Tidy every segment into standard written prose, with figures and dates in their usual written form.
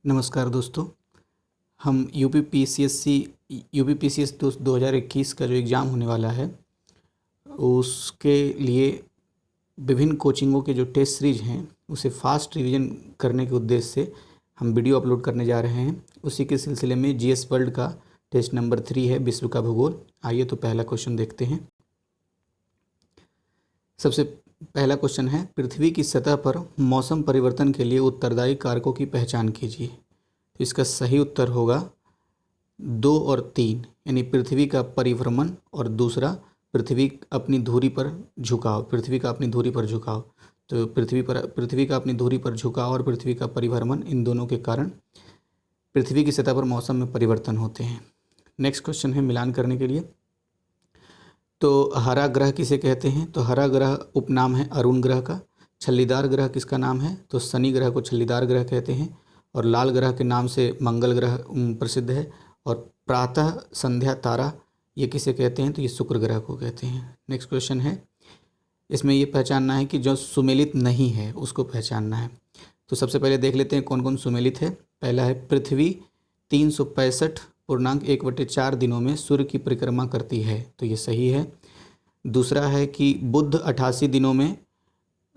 नमस्कार दोस्तों। हम यूपी पीसीएस 2021 का जो एग्ज़ाम होने वाला है उसके लिए विभिन्न कोचिंगों के जो टेस्ट सीरीज हैं उसे फास्ट रिवीजन करने के उद्देश्य से हम वीडियो अपलोड करने जा रहे हैं। उसी के सिलसिले में जीएस वर्ल्ड का टेस्ट नंबर 3 है, विश्व का भूगोल। आइए तो पहला क्वेश्चन देखते हैं। सबसे पहला क्वेश्चन है, पृथ्वी की सतह पर मौसम परिवर्तन के लिए उत्तरदायी कारकों की पहचान कीजिए। तो इसका सही उत्तर होगा 2 और 3, यानी पृथ्वी का परिभ्रमण और दूसरा पृथ्वी का अपनी धुरी पर झुकाव। तो पृथ्वी का अपनी धुरी पर झुकाव और पृथ्वी का परिभ्रमण, इन दोनों के कारण पृथ्वी की सतह पर मौसम में परिवर्तन होते हैं। नेक्स्ट क्वेश्चन है मिलान करने के लिए। तो हरा ग्रह किसे कहते हैं? तो हरा ग्रह उपनाम है अरुण ग्रह का। छल्लीदार ग्रह किसका नाम है? तो शनि ग्रह को छल्लीदार ग्रह कहते हैं। और लाल ग्रह के नाम से मंगल ग्रह प्रसिद्ध है। और प्रातः संध्या तारा ये किसे कहते हैं? तो ये शुक्र ग्रह को कहते हैं। नेक्स्ट क्वेश्चन है, इसमें ये पहचानना है कि जो सुमेलित नहीं है उसको पहचानना है। तो सबसे पहले देख लेते हैं कौन कौन सुमेलित है। पहला है, पृथ्वी 365.1/4 दिनों में सूर्य की परिक्रमा करती है, तो ये सही है। दूसरा है कि बुध 88 दिनों में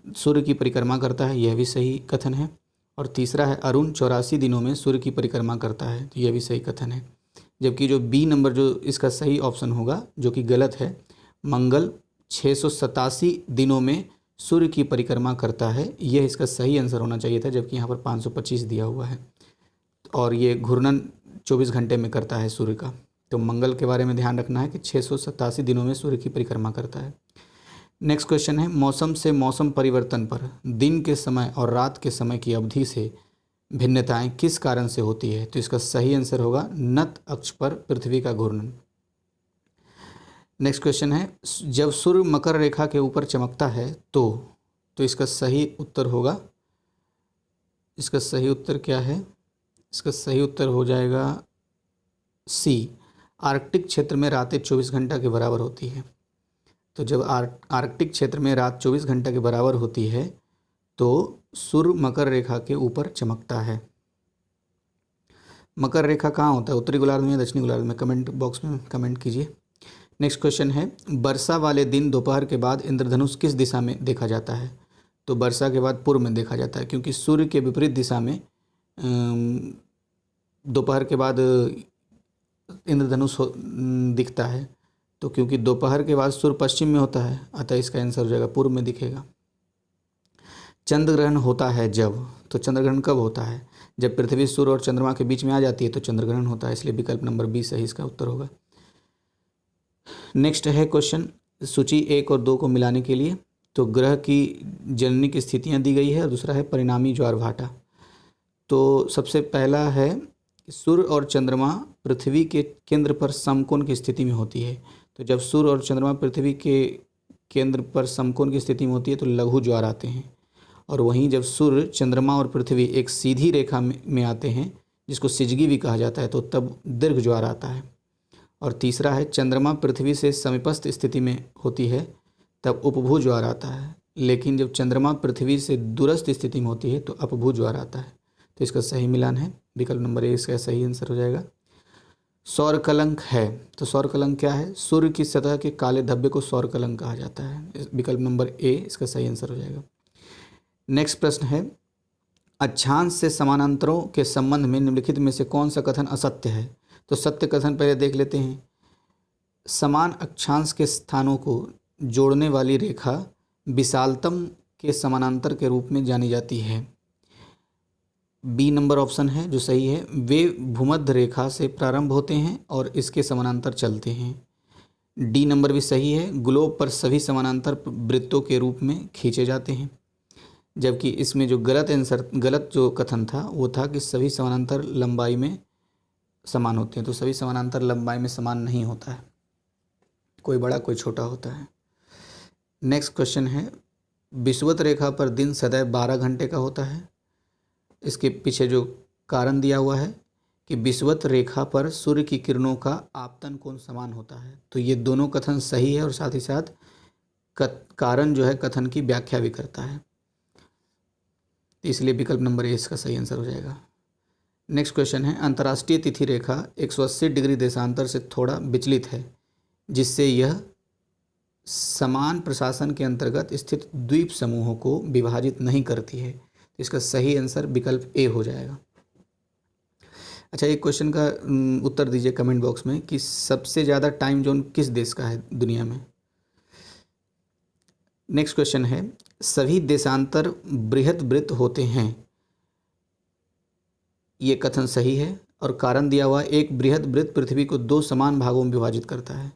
सूर्य की परिक्रमा करता है, यह भी सही कथन है। और तीसरा है, अरुण 84 दिनों में सूर्य की परिक्रमा करता है, तो यह भी सही कथन है। जबकि जो बी नंबर जो इसका सही ऑप्शन होगा, जो कि गलत है, मंगल 687 दिनों में सूर्य की परिक्रमा करता है, यह इसका सही आंसर होना चाहिए था, जबकि यहाँ पर 525 दिया हुआ है। और ये घूर्णन 24 घंटे में करता है सूर्य का। तो मंगल के बारे में ध्यान रखना है कि 687 दिनों में सूर्य की परिक्रमा करता है। नेक्स्ट क्वेश्चन है, मौसम से मौसम परिवर्तन पर दिन के समय और रात के समय की अवधि से भिन्नताएं किस कारण से होती है? तो इसका सही आंसर होगा नत अक्ष पर पृथ्वी का घूर्णन। नेक्स्ट क्वेश्चन है, जब सूर्य मकर रेखा के ऊपर चमकता है तो इसका सही उत्तर होगा, इसका सही उत्तर क्या है? इसका सही उत्तर हो जाएगा सी, आर्कटिक क्षेत्र में रातें 24 घंटा के बराबर होती है। तो जब आर्कटिक क्षेत्र में रात 24 घंटा के बराबर होती है तो सूर्य मकर रेखा के ऊपर चमकता है। मकर रेखा कहाँ होता है, उत्तरी गोलार्ध में या दक्षिणी गोलार्ध में? कमेंट बॉक्स में कमेंट कीजिए। नेक्स्ट क्वेश्चन है, वर्षा वाले दिन दोपहर के बाद इंद्रधनुष किस दिशा में देखा जाता है? तो वर्षा के बाद पूर्व में देखा जाता है, क्योंकि सूर्य के विपरीत दिशा में दोपहर के बाद इंद्रधनुष दिखता है। तो क्योंकि दोपहर के बाद सूर्य पश्चिम में होता है, अतः इसका आंसर हो जाएगा पूर्व में दिखेगा। चंद्र ग्रहण होता है जब, तो चंद्र ग्रहण कब होता है? जब पृथ्वी सूर्य और चंद्रमा के बीच में आ जाती है तो चंद्र ग्रहण होता है, इसलिए विकल्प नंबर 20 सही इसका उत्तर होगा। नेक्स्ट है क्वेश्चन, सूची 1 और 2 को मिलाने के लिए। तो ग्रह की जननी की स्थितियाँ दी गई है और दूसरा है परिणामी ज्वार भाटा। तो सबसे पहला है, सूर्य और चंद्रमा पृथ्वी के केंद्र पर समकोण की स्थिति में होती है। तो जब सूर्य और चंद्रमा पृथ्वी के केंद्र पर समकोण की स्थिति में होती है तो लघु ज्वार आते हैं। और वहीं जब सूर्य, चंद्रमा और पृथ्वी एक सीधी रेखा में आते हैं, जिसको सिजगी भी कहा जाता है, तो तब दीर्घ ज्वार आता है। और तीसरा है, चंद्रमा पृथ्वी से समीपस्थ स्थिति में होती है तब उपभू ज्वार आता है, लेकिन जब चंद्रमा पृथ्वी से दूरस्थ स्थिति में होती है तो अपभू ज्वार आता है। तो इसका सही मिलान है, विकल्प नंबर 1 इसका सही आंसर हो जाएगा। सौर कलंक है, तो सौर कलंक क्या है? सूर्य की सतह के काले धब्बे को सौर कलंक कहा जाता है, विकल्प नंबर ए इसका सही आंसर हो जाएगा। नेक्स्ट प्रश्न है, अक्षांश से समानांतरों के संबंध में निम्नलिखित में से कौन सा कथन असत्य है? तो सत्य कथन पहले देख लेते हैं। समान अक्षांश के स्थानों को जोड़ने वाली रेखा विशालतम के समानांतर के रूप में जानी जाती है। बी नंबर ऑप्शन है जो सही है, वे भूमध्य रेखा से प्रारंभ होते हैं और इसके समानांतर चलते हैं। डी नंबर भी सही है, ग्लोब पर सभी समानांतर वृत्तों के रूप में खींचे जाते हैं। जबकि इसमें जो गलत जो कथन था वो था कि सभी समानांतर लंबाई में समान होते हैं। तो सभी समानांतर लंबाई में समान नहीं होता है, कोई बड़ा कोई छोटा होता है। नेक्स्ट क्वेश्चन है, विषुवत रेखा पर दिन सदैव 12 घंटे का होता है। इसके पीछे जो कारण दिया हुआ है कि विषुवत रेखा पर सूर्य की किरणों का आपतन कोण समान होता है, तो ये दोनों कथन सही है और साथ ही साथ कारण जो है कथन की व्याख्या भी करता है, इसलिए विकल्प नंबर ए इसका सही आंसर हो जाएगा। नेक्स्ट क्वेश्चन है, अंतर्राष्ट्रीय तिथि रेखा 180 डिग्री देशांतर से थोड़ा विचलित है, जिससे यह समान प्रशासन के अंतर्गत स्थित द्वीप समूहों को विभाजित नहीं करती है। तो इसका सही आंसर विकल्प ए हो जाएगा। अच्छा, एक क्वेश्चन का उत्तर दीजिए कमेंट बॉक्स में कि सबसे ज़्यादा टाइम जोन किस देश का है दुनिया में। नेक्स्ट क्वेश्चन है, सभी देशांतर बृहत वृत्त होते हैं, ये कथन सही है और कारण दिया हुआ, एक बृहत वृत्त पृथ्वी को 2 समान भागों में विभाजित करता है,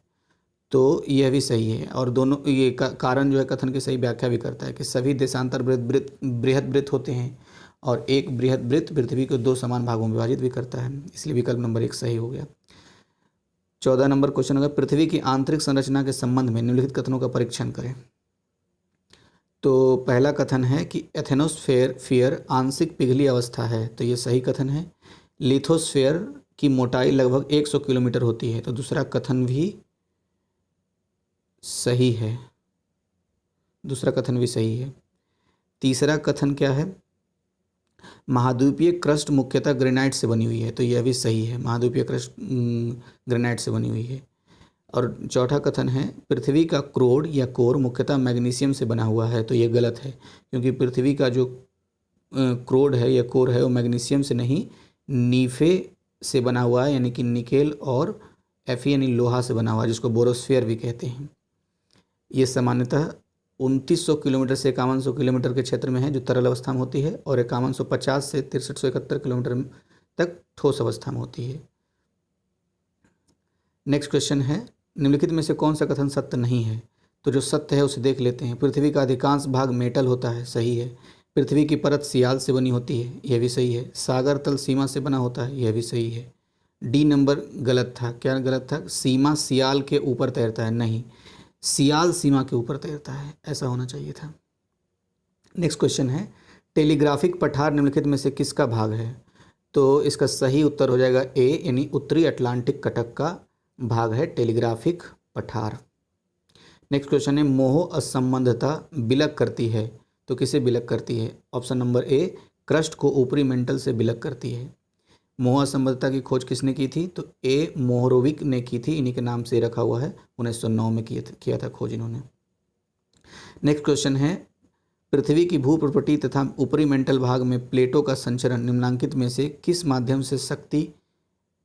तो यह भी सही है। और दोनों ये कारण जो है कथन की सही व्याख्या भी करता है कि सभी देशांतर बृहत वृत्त होते हैं और एक बृहत वृत्त पृथ्वी को 2 समान भागों में विभाजित भी करता है, इसलिए विकल्प नंबर 1 सही हो गया। 14 नंबर क्वेश्चन होगा, पृथ्वी की आंतरिक संरचना के संबंध में निम्नलिखित कथनों का परीक्षण करें। तो पहला कथन है कि एथेनोस्फेयर आंशिक पिघली अवस्था है, तो ये सही कथन है। लिथोस्फेयर की मोटाई लगभग 100 किलोमीटर होती है, तो दूसरा कथन भी सही है, दूसरा कथन भी सही है। तीसरा कथन क्या है, महाद्वीपीय क्रस्ट मुख्यतः ग्रेनाइट से बनी हुई है, तो यह भी सही है, महाद्वीपीय क्रस्ट ग्रेनाइट से बनी हुई है। और चौथा कथन है, पृथ्वी का क्रोड या कोर मुख्यतः मैग्नीशियम से बना हुआ है, तो ये गलत है, क्योंकि पृथ्वी का जो क्रोड है या कोर है वो मैग्नीशियम से नहीं, नीफे से बना हुआ है, यानी कि निकेल और एफी यानी लोहा से बना हुआ है, जिसको बोरोस्फीयर भी कहते हैं। ये सामान्यतः 2900 किलोमीटर से 5100 किलोमीटर के क्षेत्र में है जो तरल अवस्था में होती है, और 5150 से 6371 किलोमीटर तक ठोस अवस्था में होती है। नेक्स्ट क्वेश्चन है, निम्नलिखित में से कौन सा कथन सत्य नहीं है। तो जो सत्य है उसे देख लेते हैं। पृथ्वी का अधिकांश भाग मेटल होता है, सही है। पृथ्वी की परत सियाल से बनी होती है, यह भी सही है। सागर तल सीमा से बना होता है, यह भी सही है। डी नंबर गलत था। क्या गलत था? सीमा सियाल के ऊपर तैरता है, नहीं, सियाल सीमा के ऊपर तैरता है, ऐसा होना चाहिए था। नेक्स्ट क्वेश्चन है, टेलीग्राफिक पठार निम्नलिखित में से किसका भाग है। तो इसका सही उत्तर हो जाएगा ए, यानी उत्तरी अटलांटिक कटक का भाग है टेलीग्राफिक पठार। नेक्स्ट क्वेश्चन है, मोह असंबंधता विलग करती है, तो किसे विलग करती है। ऑप्शन नंबर ए, क्रस्ट को ऊपरी मेंटल से विलग करती है। मोह असंबंधता की खोज किसने की थी, तो ए मोहरोविक ने की थी, इन्हीं के नाम से रखा हुआ है, 1909 में किया था खोज इन्होंने। नेक्स्ट क्वेश्चन है, पृथ्वी की भूप्रपटी तथा ऊपरी मेंटल भाग में प्लेटों का संचरण निम्नांकित में से किस माध्यम से शक्ति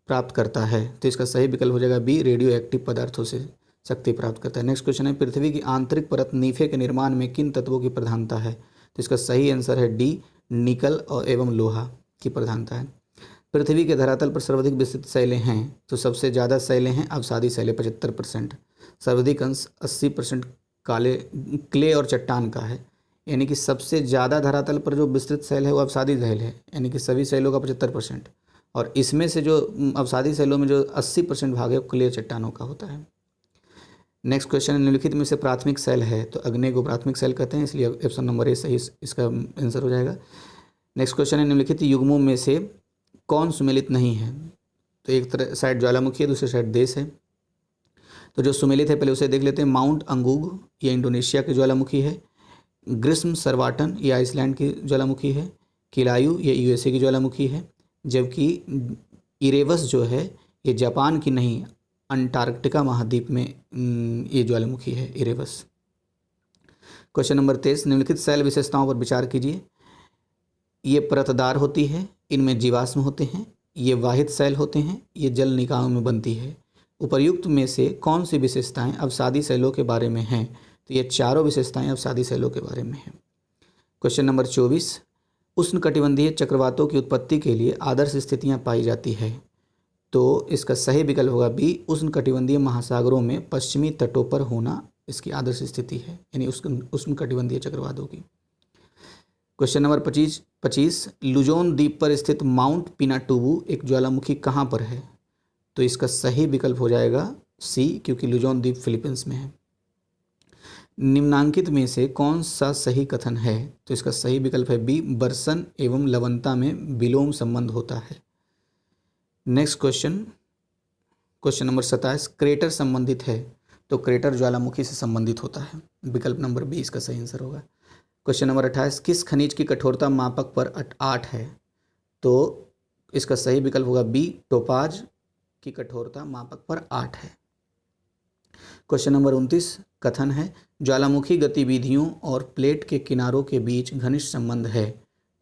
प्राप्त करता है। तो इसका सही विकल्प हो जाएगा बी, रेडियो एक्टिव पदार्थों से शक्ति प्राप्त करता है। नेक्स्ट क्वेश्चन है, पृथ्वी की आंतरिक परत नीफे के निर्माण में किन तत्वों की प्रधानता है। तो इसका सही आंसर है डी, निकल और एवं लोहा की प्रधानता है। पृथ्वी के धरातल पर सर्वाधिक विस्तृत शैलें हैं, तो सबसे ज़्यादा शैलें हैं अवसादी शैलें 75%, सर्वाधिक अंश 80% काले क्ले और चट्टान का है, यानी कि सबसे ज़्यादा धरातल पर जो विस्तृत शैल है वो अवसादी शैल है, यानी कि सभी शैलों का 75%, और इसमें से जो अवसादी शैलों में जो 80% भाग है वो क्ले चट्टानों का होता है। नेक्स्ट क्वेश्चन है, निम्नलिखित में से प्राथमिक शैल है, तो अग्नि को प्राथमिक शैल कहते हैं, इसलिए ऑप्शन नंबर ए सही इसका आंसर हो जाएगा। नेक्स्ट क्वेश्चन है, निम्नलिखित युग्मों में से कौन सुमेलित नहीं है। तो एक तरह साइड ज्वालामुखी है, दूसरी साइड देश है। तो जो सुमेलित है पहले उसे देख लेते हैं। माउंट अंगूग ये इंडोनेशिया की ज्वालामुखी है। ग्रीष्म सर्वाटन ये आइसलैंड की ज्वालामुखी है। किलायु ये यूएसए की ज्वालामुखी है, जबकि इरेवस जो है ये जापान की नहीं, अंटार्कटिका महाद्वीप में ये ज्वालामुखी है इरेवस। क्वेश्चन नंबर 23, निम्नलिखित शैल विशेषताओं पर विचार कीजिए। ये परतदार होती है, इनमें जीवाश्म होते हैं, ये वाहित शैल होते हैं, ये जल निकायों में बनती है। उपर्युक्त में से कौन सी विशेषताएं अवसादी शैलों के बारे में हैं। तो ये चारों विशेषताएं अवसादी शैलों के बारे में हैं। क्वेश्चन नंबर 24, उष्णकटिबंधीय चक्रवातों की उत्पत्ति के लिए आदर्श स्थितियां पाई जाती है। तो इसका सही विकल्प होगा बी, उष्णकटिबंधीय महासागरों में पश्चिमी तटों पर होना इसकी आदर्श स्थिति है, यानी उष्णकटिबंधीय चक्रवातों की। क्वेश्चन नंबर 25, लुजोन द्वीप पर स्थित माउंट पिनाटुबू एक ज्वालामुखी कहाँ पर है। तो इसका सही विकल्प हो जाएगा सी, क्योंकि लुजोन द्वीप फिलीपींस में है। निम्नांकित में से कौन सा सही कथन है। तो इसका सही विकल्प है बी, बर्सन एवं लवणता में विलोम संबंध होता है। नेक्स्ट क्वेश्चन नंबर 27, क्रेटर संबंधित है, तो क्रेटर ज्वालामुखी से संबंधित होता है, विकल्प नंबर बी इसका सही आंसर होगा। क्वेश्चन नंबर 28, किस खनिज की कठोरता मापक पर 8 है। तो इसका सही विकल्प होगा बी, टोपाज की कठोरता मापक पर 8 है। क्वेश्चन नंबर 29 कथन है ज्वालामुखी गतिविधियों और प्लेट के किनारों के बीच घनिष्ठ संबंध है।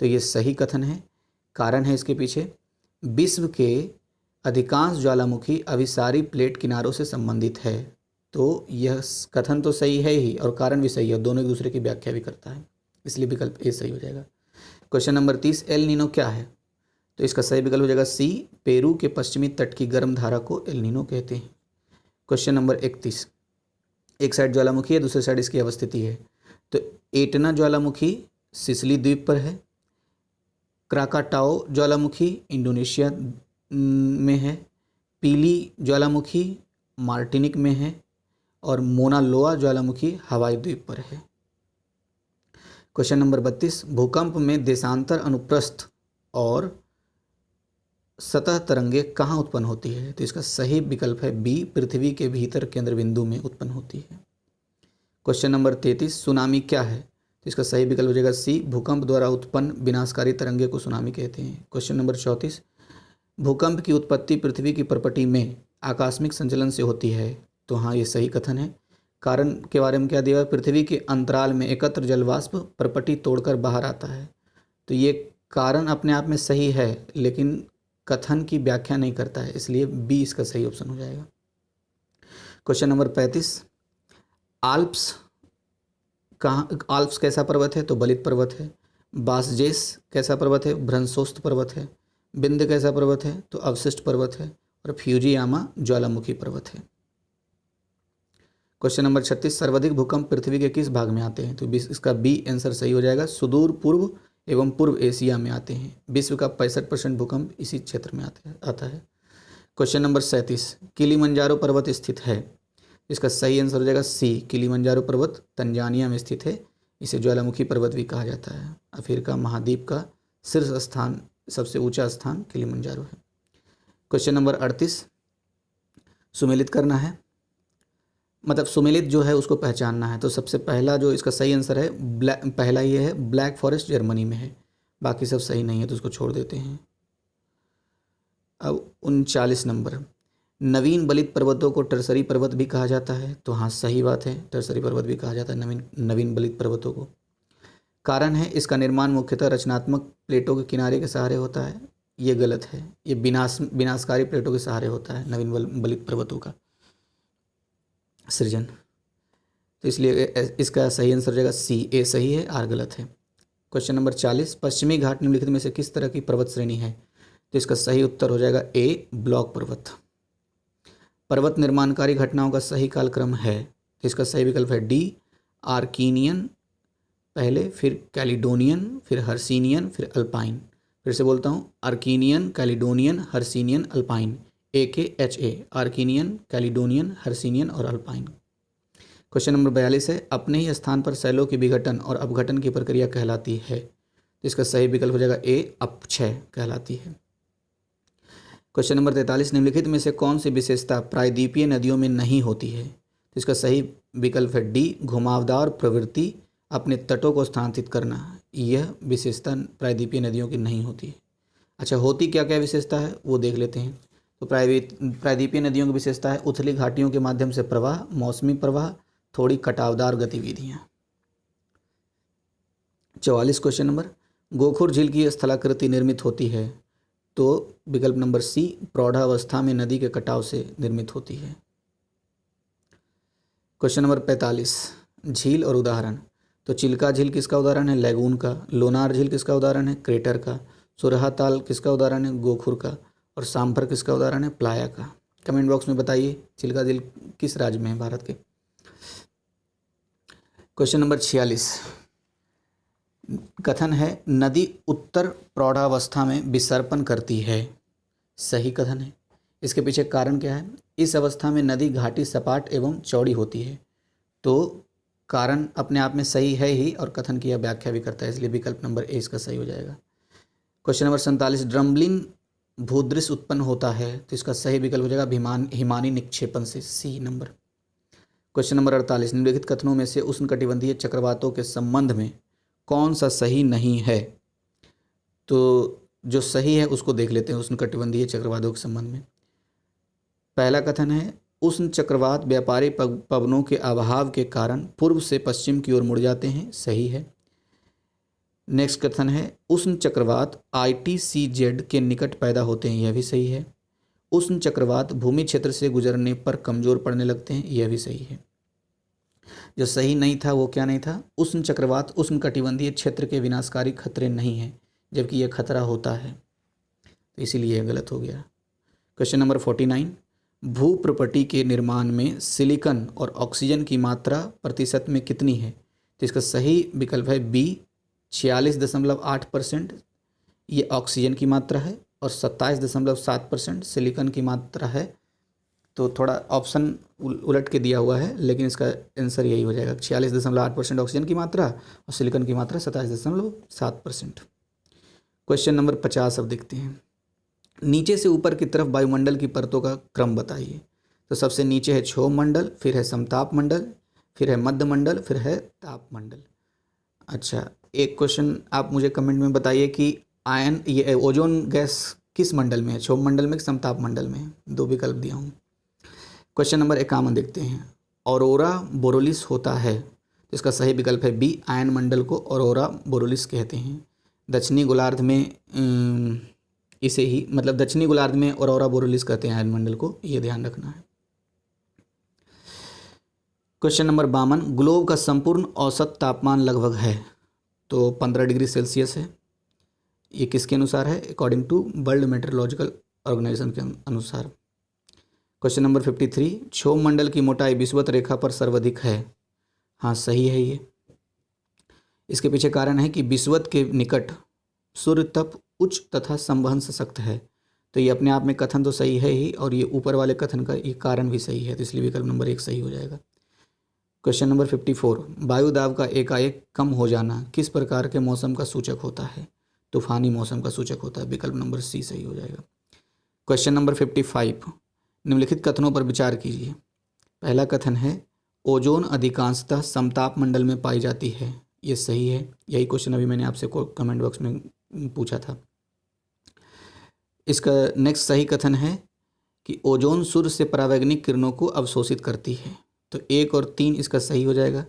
तो ये सही कथन है। कारण है इसके पीछे, विश्व के अधिकांश ज्वालामुखी अभिसारी प्लेट किनारों से संबंधित है। तो यह कथन तो सही है ही और कारण भी सही है, दोनों एक दूसरे की व्याख्या भी करता है, इसलिए विकल्प ए सही हो जाएगा। क्वेश्चन नंबर 30 एल नीनो क्या है? तो इसका सही विकल्प हो जाएगा सी, पेरू के पश्चिमी तट की गर्म धारा को एल नीनो कहते हैं। क्वेश्चन नंबर 31 एक साइड ज्वालामुखी है, दूसरी साइड इसकी अवस्थिति है। तो एटना ज्वालामुखी सिसिली द्वीप पर है, क्राकाटाओ ज्वालामुखी इंडोनेशिया में है, पीली ज्वालामुखी मार्टिनिक में है और मोना लोआ ज्वालामुखी हवाई द्वीप पर है। क्वेश्चन नंबर 32 भूकंप में देशांतर अनुप्रस्थ और सतह तरंगे कहाँ उत्पन्न होती है? तो इसका सही विकल्प है बी, पृथ्वी के भीतर केंद्र बिंदु में उत्पन्न होती है। क्वेश्चन नंबर 33 सुनामी क्या है? तो इसका सही विकल्प हो जाएगा सी, भूकंप द्वारा उत्पन्न विनाशकारी तरंगे को सुनामी कहते हैं। क्वेश्चन नंबर 34 भूकंप की उत्पत्ति पृथ्वी की परपटी में आकस्मिक संचलन से होती है। तो हाँ, ये सही कथन है। कारण के बारे में क्या दिया है? पृथ्वी के अंतराल में एकत्र जलवाष्प परपटी तोड़कर बाहर आता है। तो ये कारण अपने आप में सही है, लेकिन कथन की व्याख्या नहीं करता है, इसलिए बी इसका सही ऑप्शन हो जाएगा। क्वेश्चन नंबर 35 आल्प्स आल्प्स कैसा पर्वत है? तो बलित पर्वत है। बासजेस कैसा पर्वत है? भ्रंशोस्त पर्वत है। बिंद कैसा पर्वत है? तो अवशिष्ट पर्वत है। और फ्यूजियामा ज्वालामुखी पर्वत है। क्वेश्चन नंबर 36 सर्वाधिक भूकंप पृथ्वी के किस भाग में आते हैं? तो इसका बी आंसर सही हो जाएगा, सुदूर पूर्व एवं पूर्व एशिया में आते हैं। विश्व का 65% भूकंप इसी क्षेत्र में आता है। क्वेश्चन नंबर 37 किलिमंजारो पर्वत स्थित है। इसका सही आंसर हो जाएगा सी, किलिमंजारो पर्वत तंजानिया में स्थित है। इसे ज्वालामुखी पर्वत भी कहा जाता है। अफ्रीका महाद्वीप का शीर्ष स्थान, सबसे ऊंचा स्थान किलिमंजारो है। क्वेश्चन नंबर 38 सुमेलित करना है, मतलब सुमेलित जो है उसको पहचानना है। तो सबसे पहला जो इसका सही आंसर है पहला ये है, ब्लैक फॉरेस्ट जर्मनी में है। बाकी सब सही नहीं है तो उसको छोड़ देते हैं। अब 39 नंबर नवीन बलित पर्वतों को टर्सरी पर्वत भी कहा जाता है। तो हाँ, सही बात है, टर्सरी पर्वत भी कहा जाता है नवीन बलित पर्वतों को। कारण है इसका निर्माण मुख्यतः रचनात्मक प्लेटों के किनारे के सहारे होता है। ये गलत है, ये विनाशकारी प्लेटों के सहारे होता है नवीन बलित पर्वतों का सृजन। तो इसलिए इसका सही आंसर हो जाएगा सी, ए सही है, आर गलत है। क्वेश्चन नंबर 40 पश्चिमी घाट निम्नलिखित में से किस तरह की पर्वत श्रेणी है? तो इसका सही उत्तर हो जाएगा ए, ब्लॉक पर्वत। पर्वत निर्माणकारी घटनाओं का सही कालक्रम है। तो इसका सही विकल्प है डी, आर्कीनियन पहले, फिर कैलिडोनियन, फिर हर्सिनियन, फिर अल्पाइन। फिर से बोलता हूँ, Archaean, Caledonian, Hercynian, Alpine, AKHA, Archaean, Caledonian, Hercynian और अल्पाइन। क्वेश्चन नंबर 42 है अपने ही स्थान पर शैलों की विघटन और अपघटन की प्रक्रिया कहलाती है। तो इसका सही विकल्प हो जाएगा ए, अपक्षय कहलाती है। क्वेश्चन नंबर 43 निम्नलिखित में से कौन सी विशेषता प्रायद्वीपीय नदियों में नहीं होती है? तो इसका सही विकल्प है डी, घुमावदार प्रवृत्ति, अपने तटों को स्थानांतरित करना। यह विशेषता प्रायद्वीपीय नदियों की नहीं होती है। अच्छा, होती क्या क्या विशेषता है वो देख लेते हैं। तो प्रायद्वीपीय नदियों की विशेषता है उथली घाटियों के माध्यम से प्रवाह, मौसमी प्रवाह, थोड़ी कटावदार गतिविधियाँ। 44 क्वेश्चन नंबर गोखुर झील की स्थलाकृति निर्मित होती है। तो विकल्प नंबर सी, प्रौढ़ावस्था में नदी के कटाव से निर्मित होती है। क्वेश्चन नंबर 45 झील और उदाहरण। तो चिल्का झील किसका उदाहरण है? लैगून का। लोनार झील किसका उदाहरण है? क्रेटर का। सुरहा ताल किसका उदाहरण है? गोखुर का। और सांभर किसका उदाहरण है? प्लाया का। कमेंट बॉक्स में बताइए चिल्का झील किस राज्य में है भारत के। क्वेश्चन नंबर 46 कथन है नदी उत्तर प्रौढ़ावस्था में विसर्पण करती है। सही कथन है। इसके पीछे कारण क्या है? इस अवस्था में नदी घाटी सपाट एवं चौड़ी होती है। तो कारण अपने आप में सही है ही और कथन की यह व्याख्या भी करता है, इसलिए विकल्प नंबर ए इसका सही हो जाएगा। क्वेश्चन नंबर 47 ड्रम्बलिन भूदृश्य उत्पन्न होता है। तो इसका सही विकल्प हो जाएगा हिमानी निक्षेपण से, सी नंबर। क्वेश्चन नंबर 48 निम्नलिखित कथनों में से उष्णकटिबंधीय चक्रवातों के संबंध में कौन सा सही नहीं है? तो जो सही है उसको देख लेते हैं उष्णकटिबंधीय चक्रवातों के संबंध में। पहला कथन है उष्ण चक्रवात व्यापारी पवनों के अभाव के कारण पूर्व से पश्चिम की ओर मुड़ जाते हैं, सही है। नेक्स्ट कथन है उष्ण चक्रवात ITCZ के निकट पैदा होते हैं, यह भी सही है। उष्ण चक्रवात भूमि क्षेत्र से गुजरने पर कमजोर पड़ने लगते हैं, यह भी सही है। जो सही नहीं था वो क्या नहीं था, उष्ण चक्रवात उष्णकटिबंधीय क्षेत्र के विनाशकारी खतरे नहीं हैं, जबकि यह खतरा होता है, तो इसीलिए यह गलत हो गया। क्वेश्चन नंबर 49, भूप्रपटी के निर्माण में सिलिकॉन और ऑक्सीजन की मात्रा प्रतिशत में कितनी है? तो इसका सही विकल्प है बी 46.8%, ये ऑक्सीजन की मात्रा है, और 27.7% सिलिकॉन की मात्रा है। तो थोड़ा ऑप्शन उलट के दिया हुआ है, लेकिन इसका आंसर यही हो जाएगा, 46.8% ऑक्सीजन की मात्रा और सिलिकॉन की मात्रा 27.7%। क्वेश्चन नंबर 50 अब देखते हैं। नीचे से ऊपर की तरफ वायुमंडल की परतों का क्रम बताइए। तो सबसे नीचे है क्षोभ मंडल, फिर है समताप मंडल, फिर है मध्य मंडल, फिर है ताप मंडल। अच्छा, एक क्वेश्चन आप मुझे कमेंट में बताइए कि ये ओजोन गैस किस मंडल में है, क्षोभ मंडल में कि समताप मंडल में? 2 विकल्प दिया हूँ। क्वेश्चन नंबर 51 देखते हैं। ऑरोरा बोरोलिस होता है, तो इसका सही विकल्प है बी, आयन मंडल को ऑरोरा बोरोलिस कहते हैं। दक्षिणी गोलार्ध में इसे ही मतलब दक्षिणी गोलार्ध में ऑरोरा बोरोलिस कहते हैं आयन मंडल को, ये ध्यान रखना है। क्वेश्चन नंबर 52, ग्लोब का संपूर्ण औसत तापमान लगभग है, तो 15 डिग्री सेल्सियस है। ये किसके अनुसार है? According to World Metrological Organization के अनुसार। क्वेश्चन नंबर 53, क्षोभ मंडल की मोटाई विषुवत रेखा पर सर्वाधिक है, हाँ सही है ये। इसके पीछे कारण है कि विषुवत के निकट सूर्य तप उच्च तथा संवहन सशक्त है, तो ये अपने आप में कथन तो सही है ही, और ये ऊपर वाले कथन का ये कारण भी सही है, तो इसलिए विकल्प नंबर 1 सही हो जाएगा। क्वेश्चन नंबर 54, वायु दाब का एकाएक कम हो जाना किस प्रकार के मौसम का सूचक होता है? तूफानी मौसम का सूचक होता है, विकल्प नंबर सी सही हो जाएगा। क्वेश्चन नंबर 55, निम्नलिखित कथनों पर विचार कीजिए। पहला कथन है ओजोन अधिकांशतः समताप मंडल में पाई जाती है, ये सही है। यही क्वेश्चन अभी मैंने आपसे कमेंट बॉक्स में पूछा था। इसका नेक्स्ट सही कथन है कि ओजोन सूर्य से परावैंगनिक किरणों को अवशोषित करती है, तो 1 और 3 इसका सही हो जाएगा।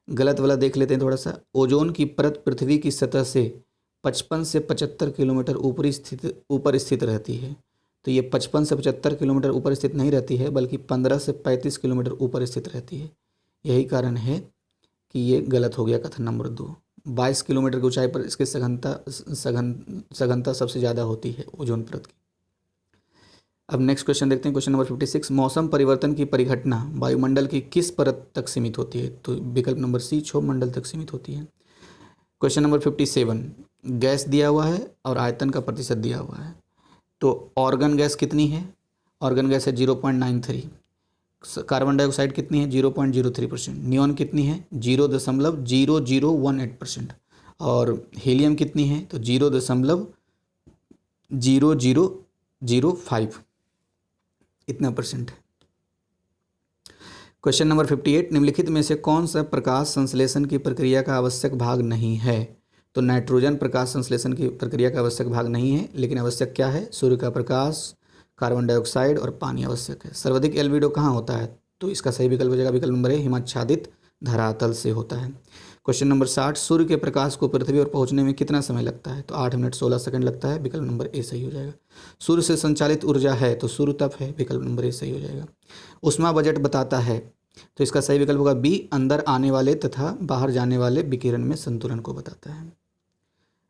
गलत वाला देख लेते हैं थोड़ा सा। ओजोन की परत पृथ्वी की सतह से 55 से 75 किलोमीटर ऊपर स्थित रहती है, तो ये 55 से 75 किलोमीटर ऊपर स्थित नहीं रहती है, बल्कि 15 से 35 किलोमीटर ऊपर स्थित रहती है। यही कारण है कि ये गलत हो गया कथन नंबर 2। 22 किलोमीटर की ऊंचाई पर इसकी सघनता सबसे ज़्यादा होती है ओजोन परत की। अब नेक्स्ट क्वेश्चन देखते हैं, क्वेश्चन नंबर 56, मौसम परिवर्तन की परिघटना वायुमंडल की किस परत तक सीमित होती है? तो विकल्प नंबर सी, क्षोभ मंडल तक सीमित होती है। क्वेश्चन नंबर 57, गैस दिया हुआ है और आयतन का प्रतिशत दिया हुआ है, तो ऑर्गन गैस कितनी है? ऑर्गन गैस है 0.93। कार्बन डाइऑक्साइड कितनी है? 0.03%। नियॉन कितनी है? 0.0018%। और हीलियम कितनी है? तो 0.0005, इतना परसेंट है। क्वेश्चन नंबर 58, निम्नलिखित में से कौन सा प्रकाश संश्लेषण की प्रक्रिया का आवश्यक भाग नहीं है? तो नाइट्रोजन प्रकाश संश्लेषण की प्रक्रिया का आवश्यक भाग नहीं है, लेकिन आवश्यक क्या है? सूर्य का प्रकाश, कार्बन डाइऑक्साइड और पानी आवश्यक है। सर्वाधिक एल्बिडो कहाँ होता है? तो इसका सही विकल्प हो जाएगा विकल्प नंबर ए, हिमाच्छादित धरातल से होता है। क्वेश्चन नंबर 60, सूर्य के प्रकाश को पृथ्वी पर पहुंचने में कितना समय लगता है? तो 8 मिनट 16 सेकंड लगता है, विकल्प नंबर ए सही हो जाएगा। सूर्य से संचालित ऊर्जा है, तो सूर्य तप है, विकल्प नंबर ए सही हो जाएगा। उष्मा बजट बताता है, तो इसका सही विकल्प होगा बी, अंदर आने वाले तथा बाहर जाने वाले विकिरण में संतुलन को बताता है।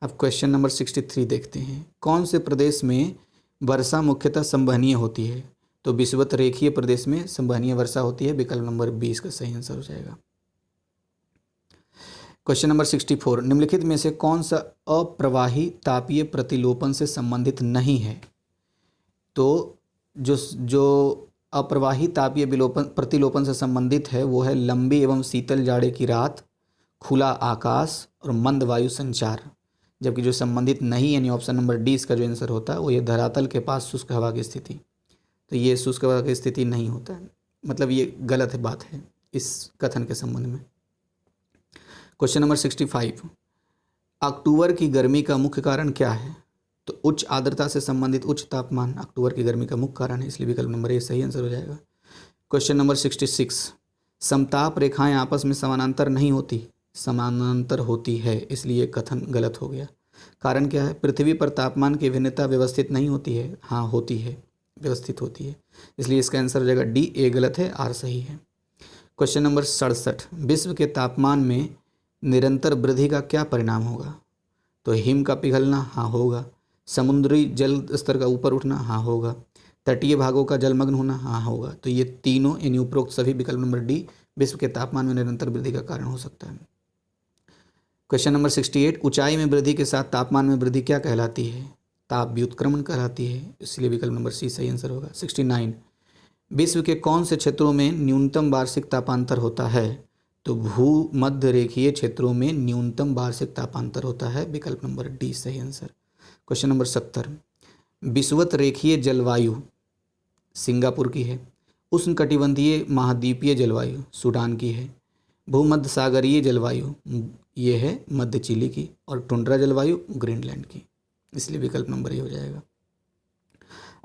अब क्वेश्चन नंबर 63 देखते हैं, कौन से प्रदेश में वर्षा मुख्यतः संवहनीय होती है? तो विषुवत रेखीय प्रदेश में संवहनीय वर्षा होती है, विकल्प नंबर 20 का सही आंसर हो जाएगा। क्वेश्चन नंबर 64, निम्नलिखित में से कौन सा अप्रवाही तापीय प्रतिलोपन से संबंधित नहीं है? तो जो अप्रवाही तापीय प्रतिलोपन से संबंधित है वो है लंबी एवं शीतल जाड़े की रात, खुला आकाश और मंद वायु संचार। जबकि जो संबंधित नहीं, यानी ऑप्शन नंबर डी इसका जो आंसर होता है वो ये धरातल के पास शुष्क हवा की स्थिति, तो ये शुष्क हवा की स्थिति नहीं होता है, मतलब ये गलत बात है इस कथन के संबंध में। क्वेश्चन नंबर 65, अक्टूबर की गर्मी का मुख्य कारण क्या है? तो उच्च आर्द्रता से संबंधित उच्च तापमान अक्टूबर की गर्मी का मुख्य कारण है, इसलिए विकल्प नंबर ए सही आंसर हो जाएगा। क्वेश्चन नंबर 66, समताप रेखाएं आपस में समानांतर नहीं होती, समानांतर होती है, इसलिए कथन गलत हो गया। कारण क्या है? पृथ्वी पर तापमान की भिन्नता व्यवस्थित नहीं होती है। हाँ होती है, व्यवस्थित होती है, इसलिए इसका आंसर हो जाएगा डी, ए गलत है, आर सही है। क्वेश्चन नंबर 67, विश्व के तापमान में निरंतर वृद्धि का क्या परिणाम होगा? तो हिम का पिघलना, हाँ होगा। समुद्री जल स्तर का ऊपर उठना, हाँ होगा। तटीय भागों का जलमग्न होना, हाँ होगा। तो ये तीनों यानी उपरोक्त सभी विकल्प नंबर डी विश्व के तापमान में निरंतर वृद्धि का कारण हो सकता है। क्वेश्चन नंबर 68, ऊंचाई में वृद्धि के साथ तापमान में वृद्धि क्या कहलाती है? ताप व्युत्क्रमण कहलाती है, इसलिए विकल्प नंबर सी सही आंसर होगा। 69, विश्व के कौन से क्षेत्रों में न्यूनतम वार्षिक तापांतर होता है? तो भूमध्य रेखीय क्षेत्रों में न्यूनतम वार्षिक तापांतर होता है, विकल्प नंबर डी सही आंसर। क्वेश्चन नंबर 70, विषुवत रेखीय जलवायु सिंगापुर की है, उष्णकटिबंधीय महाद्वीपीय जलवायु सूडान की है, भूमध्य सागरीय जलवायु ये है मध्य चिली की, और टुंड्रा जलवायु ग्रीनलैंड की, इसलिए विकल्प नंबर ए हो जाएगा।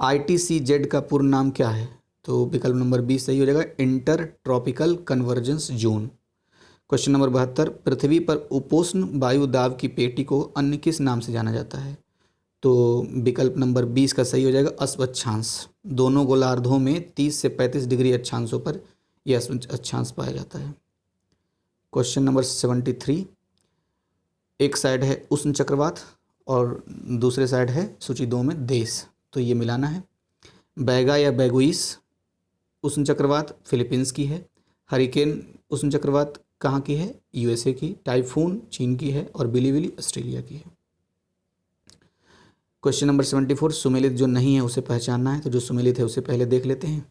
ITCZ का पूर्ण नाम क्या है? तो विकल्प नंबर बी सही हो जाएगा, inter tropical convergence zone. Question number 72, पृथ्वी पर उपोष्ण वायु दाब की पेटी को अन्य किस नाम से जाना जाता है? तो विकल्प नंबर 20 का सही हो जाएगा, अस्वच्छांश। दोनों गोलार्धों में 30 से 35 डिग्री अक्षांशों पर यह अक्षांश पाया जाता है। क्वेश्चन नंबर 73, एक साइड है उष्ण चक्रवात और दूसरे साइड है सूची 2 में देश, तो ये मिलाना है। बैगा या बैगुइस उष्ण चक्रवात फिलीपींस की है, हरिकेन उष्ण चक्रवात कहाँ की है? USA की, टाइफून चीन की है, और बिलीबिली ऑस्ट्रेलिया की है। क्वेश्चन नंबर 74, सुमेलित जो नहीं है उसे पहचानना है, तो जो सुमेलित है उसे पहले देख लेते हैं।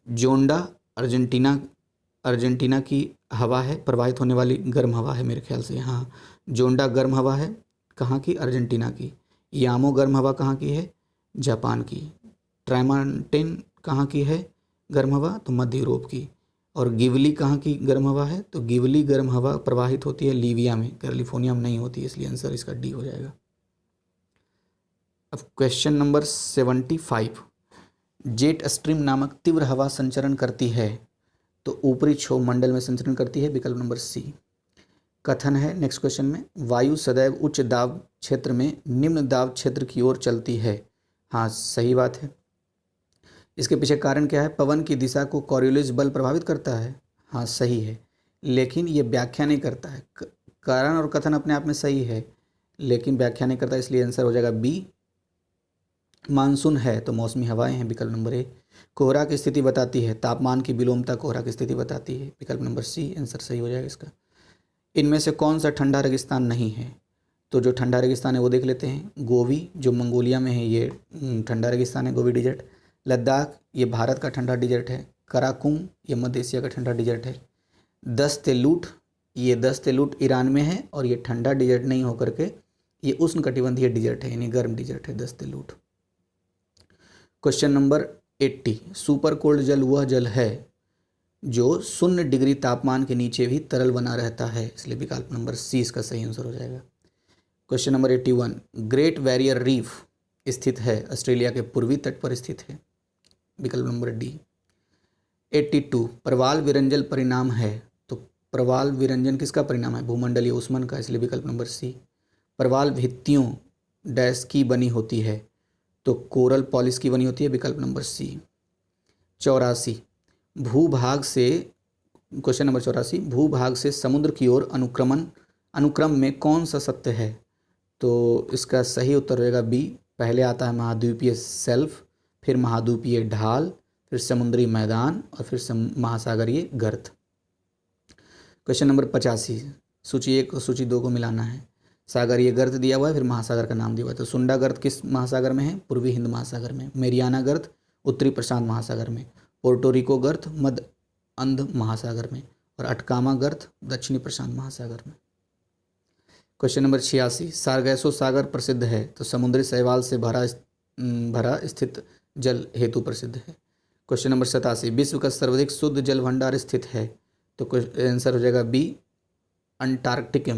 जोंडा अर्जेंटीना की हवा है, प्रवाहित होने वाली गर्म हवा है मेरे ख्याल से। हाँ, जोंडा गर्म हवा है, कहाँ की? अर्जेंटीना की। यामो गर्म हवा कहाँ की है? जापान की। ट्राइमांटेन कहाँ की है गर्म हवा? तो मध्य यूरोप की। और गिवली कहाँ की गर्म हवा है? तो गिवली गर्म हवा प्रवाहित होती है लीबिया में, कैलिफोर्निया में नहीं होती, इसलिए आंसर इसका डी हो जाएगा। अब क्वेश्चन नंबर 75, जेट स्ट्रीम नामक तीव्र हवा संचरण करती है, तो ऊपरी क्षोभ मंडल में संचरण करती है, विकल्प नंबर सी। कथन है नेक्स्ट क्वेश्चन में, वायु सदैव उच्च दाब क्षेत्र में निम्न दाब क्षेत्र की ओर चलती है। हाँ सही बात है। इसके पीछे कारण क्या है? पवन की दिशा को कॉरियोलिस बल प्रभावित करता है। हाँ सही है, लेकिन ये व्याख्या नहीं करता है। कारण और कथन अपने आप में सही है, लेकिन व्याख्या नहीं करता, इसलिए आंसर हो जाएगा बी। मानसून है तो मौसमी हवाएं हैं, विकल्प नंबर ए। कोहरा की स्थिति बताती है, तापमान की विलोमता कोहरा की स्थिति बताती है, विकल्प नंबर सी आंसर सही हो जाएगा इसका। इनमें से कौन सा ठंडा रेगिस्तान नहीं है? तो जो ठंडा रेगिस्तान है वो देख लेते हैं। गोवी जो मंगोलिया में है ये ठंडा रेगिस्तान है, गोवी डिजर्ट। लद्दाख ये भारत का ठंडा डिजर्ट है। कराकुम ये मध्य एशिया का ठंडा डिजर्ट है। दस्तलूट ये दस्तलूट ईरान में है, और ये ठंडा डिजर्ट नहीं होकर के ये उष्णकटिबंधीय डिजर्ट है, यानी गर्म डिजर्ट है दस्तलूट। क्वेश्चन नंबर 80, सुपर कोल्ड जल वह जल है जो 0 डिग्री तापमान के नीचे भी तरल बना रहता है, इसलिए विकल्प नंबर सी इसका सही आंसर हो जाएगा। Question number 81, great barrier reef स्थित है, ऑस्ट्रेलिया के पूर्वी तट पर स्थित है, विकल्प नंबर डी। 82, प्रवाल विरंजन परिणाम है, तो प्रवाल विरंजन किसका परिणाम है? भूमंडलीय ऊष्मन का, इसलिए विकल्प नंबर सी। प्रवाल भित्तियों डैश की बनी होती है, तो कोरल पॉलिश की बनी होती है, विकल्प नंबर सी। 84, भूभाग से क्वेश्चन नंबर 84, भूभाग से समुद्र की ओर अनुक्रम में कौन सा सत्य है? तो इसका सही उत्तर रहेगा बी। पहले आता है महाद्वीपीय शेल्फ, फिर महाद्वीपीय ढाल, फिर समुद्री मैदान, और फिर महासागरीय गर्त। क्वेश्चन नंबर 85, सूची 1 और सूची 2 को मिलाना है। सागरीय गर्त दिया हुआ है, फिर महासागर का नाम दिया हुआ है। तो सुंडा गर्त किस महासागर में है? पूर्वी हिंद महासागर में। मेरियाना गर्त उत्तरी प्रशांत महासागर में। पोर्टोरिको गर्त मध्य अंध महासागर में, और अटकामा गर्त दक्षिणी प्रशांत महासागर में। क्वेश्चन नंबर 86, सारगैसो सागर प्रसिद्ध है, तो समुद्री शैवाल से भरा स्थित जल हेतु प्रसिद्ध है। क्वेश्चन नंबर 87, विश्व का सर्वाधिक शुद्ध जल भंडार स्थित है, तो आंसर हो जाएगा बी, अंटार्कटिका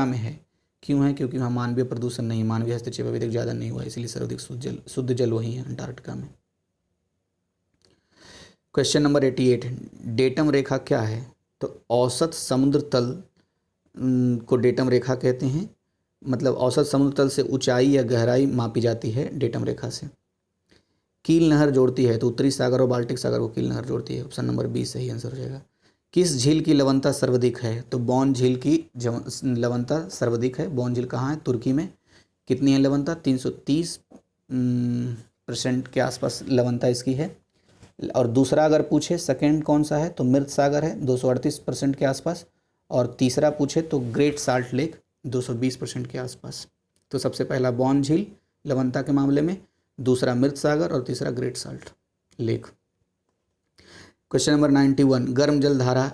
में है। क्यों है? क्योंकि वहाँ मानवीय प्रदूषण नहीं, मानवीय हस्तक्षेप अभी तक ज़्यादा नहीं हुआ, इसलिए सर्वाधिक शुद्ध जल वही है, अंटार्कटिका में। क्वेश्चन नंबर 88, डेटम रेखा क्या है? तो औसत समुद्र तल को डेटम रेखा कहते हैं, मतलब औसत समुद्र तल से ऊंचाई या गहराई मापी जाती है डेटम रेखा से। कील नहर जोड़ती है, तो उत्तरी सागर और बाल्टिक सागर को कील नहर जोड़ती है, ऑप्शन नंबर बी सही आंसर हो जाएगा। किस झील की लवणता सर्वाधिक है? तो बॉन झील की लवणता सर्वाधिक है। बॉन झील कहाँ है? तुर्की में। कितनी है लवणता? 330% के आसपास लवणता इसकी है। और दूसरा अगर पूछे सेकंड कौन सा है, तो मृत सागर है 238% के आसपास। और तीसरा पूछे तो ग्रेट साल्ट लेक 220% के आसपास। तो सबसे पहला बॉन झील लवणता के मामले में, दूसरा मृत सागर और तीसरा great salt lake. Question number 91, गर्म जल धारा